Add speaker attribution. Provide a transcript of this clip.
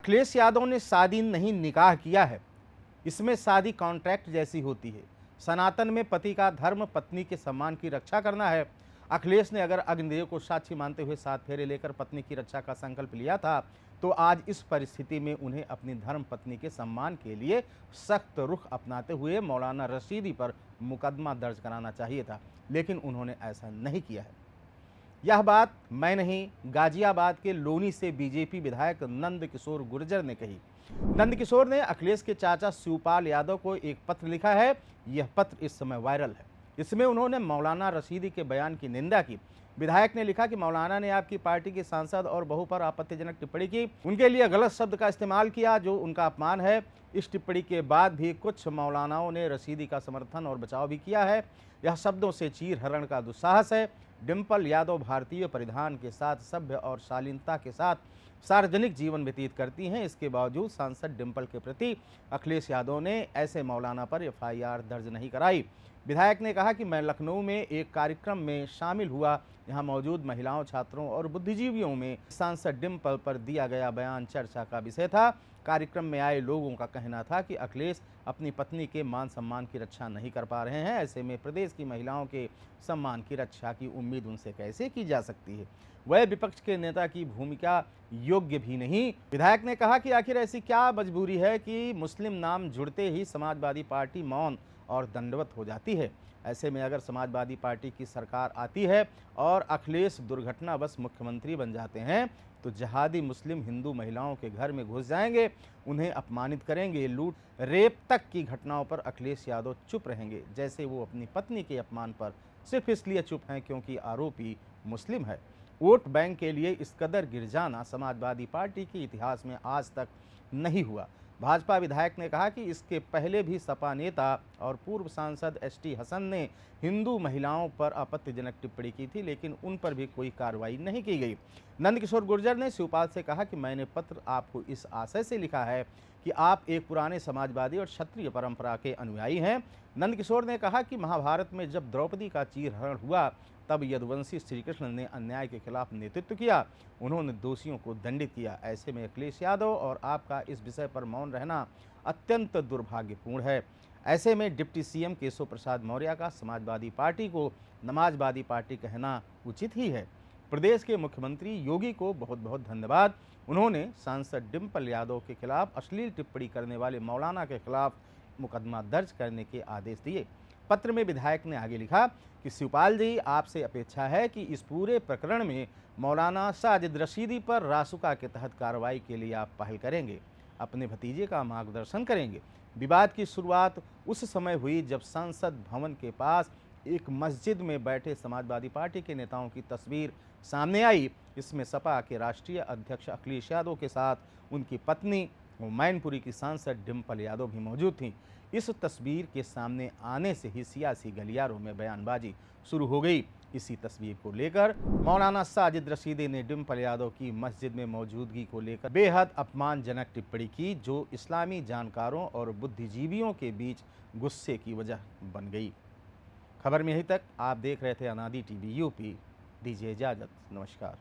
Speaker 1: अखिलेश यादव ने शादी नहीं निकाह किया है, इसमें शादी कॉन्ट्रैक्ट जैसी होती है। सनातन में पति का धर्म पत्नी के सम्मान की रक्षा करना है। अखिलेश ने अगर अग्निदेव को साक्षी मानते हुए 7 फेरे लेकर पत्नी की रक्षा का संकल्प लिया था, तो आज इस परिस्थिति में उन्हें अपनी धर्म पत्नी के सम्मान के लिए सख्त रुख अपनाते हुए मौलाना रशीदी पर मुकदमा दर्ज कराना चाहिए था, लेकिन उन्होंने ऐसा नहीं किया है। यह बात मैं नहीं, गाजियाबाद के लोनी से बीजेपी विधायक नंद किशोर गुर्जर ने कही। नंद किशोर ने अखिलेश के चाचा शिवपाल यादव को एक पत्र लिखा है। यह पत्र इस समय वायरल है। इसमें उन्होंने मौलाना रशीदी के बयान की निंदा की। विधायक ने लिखा कि मौलाना ने आपकी पार्टी के सांसद और बहू पर आपत्तिजनक टिप्पणी की, उनके लिए गलत शब्द का इस्तेमाल किया जो उनका अपमान है। इस टिप्पणी के बाद भी कुछ मौलानाओं ने रशीदी का समर्थन और बचाव भी किया है। यह शब्दों से चीर हरण का दुस्साहस है। डिम्पल यादव भारतीय परिधान के साथ सभ्य और शालीनता के साथ सार्वजनिक जीवन व्यतीत करती हैं। इसके बावजूद सांसद डिम्पल के प्रति अखिलेश यादव ने ऐसे मौलाना पर एफआईआर दर्ज नहीं कराई। विधायक ने कहा कि मैं लखनऊ में एक कार्यक्रम में शामिल हुआ। यहां मौजूद महिलाओं, छात्रों और बुद्धिजीवियों में सांसद डिम्पल पर दिया गया बयान चर्चा का विषय था। कार्यक्रम में आए लोगों का कहना था कि अखिलेश अपनी पत्नी के मान सम्मान की रक्षा नहीं कर पा रहे हैं। ऐसे में प्रदेश की महिलाओं के सम्मान की रक्षा की उम्मीद उनसे कैसे की जा सकती है? वह विपक्ष के नेता की भूमिका योग्य भी नहीं। विधायक ने कहा कि आखिर ऐसी क्या मजबूरी है कि मुस्लिम नाम जुड़ते ही समाजवादी पार्टी मौन और दंडवत हो जाती है। ऐसे में अगर समाजवादी पार्टी की सरकार आती है और अखिलेश दुर्घटनावश मुख्यमंत्री बन जाते हैं, तो जहादी मुस्लिम हिंदू महिलाओं के घर में घुस जाएंगे, उन्हें अपमानित करेंगे। लूट, रेप तक की घटनाओं पर अखिलेश यादव चुप रहेंगे, जैसे वो अपनी पत्नी के अपमान पर सिर्फ इसलिए चुप हैं क्योंकि आरोपी मुस्लिम है। वोट बैंक के लिए इस कदर गिर जाना समाजवादी पार्टी के इतिहास में आज तक नहीं हुआ। भाजपा विधायक ने कहा कि इसके पहले भी सपा नेता और पूर्व सांसद एसटी हसन ने हिंदू महिलाओं पर आपत्तिजनक टिप्पणी की थी, लेकिन उन पर भी कोई कार्रवाई नहीं की गई। नंद किशोर गुर्जर ने शिवपाल से कहा कि मैंने पत्र आपको इस आशय से लिखा है कि आप एक पुराने समाजवादी और क्षत्रिय परंपरा के अनुयायी हैं। नंद किशोर ने कहा कि महाभारत में जब द्रौपदी का चीरहरण हुआ, तब यदुवंशी श्री कृष्ण ने अन्याय के खिलाफ नेतृत्व किया। उन्होंने दोषियों को दंडित किया। ऐसे में अखिलेश यादव और आपका इस विषय पर मौन रहना अत्यंत दुर्भाग्यपूर्ण है। ऐसे में डिप्टी सीएम केशव प्रसाद मौर्य का समाजवादी पार्टी को नमाजवादी पार्टी कहना उचित ही है। प्रदेश के मुख्यमंत्री योगी को बहुत बहुत धन्यवाद। उन्होंने सांसद डिम्पल यादव के खिलाफ अश्लील टिप्पणी करने वाले मौलाना के खिलाफ मुकदमा दर्ज करने के आदेश दिए। पत्र में विधायक ने आगे लिखा कि शिवपाल जी, आपसे अपेक्षा है कि इस पूरे प्रकरण में मौलाना साजिद रशीदी पर रासुका के तहत कार्रवाई के लिए आप पहल करेंगे, अपने भतीजे का मार्गदर्शन करेंगे। विवाद की शुरुआत उस समय हुई जब संसद भवन के पास एक मस्जिद में बैठे समाजवादी पार्टी के नेताओं की तस्वीर सामने आई। इसमें सपा के राष्ट्रीय अध्यक्ष अखिलेश यादव के साथ उनकी पत्नी मैनपुरी की सांसद डिम्पल यादव भी मौजूद थीं। इस तस्वीर के सामने आने से ही सियासी गलियारों में बयानबाजी शुरू हो गई। इसी तस्वीर को लेकर मौलाना साजिद रशीदी ने डिम्पल यादव की मस्जिद में मौजूदगी को लेकर बेहद अपमानजनक टिप्पणी की, जो इस्लामी जानकारों और बुद्धिजीवियों के बीच गुस्से की वजह बन गई। खबर में यहीं तक। आप देख रहे थे अनादि टीवी यूपी। दीजिए इजाज़त। नमस्कार।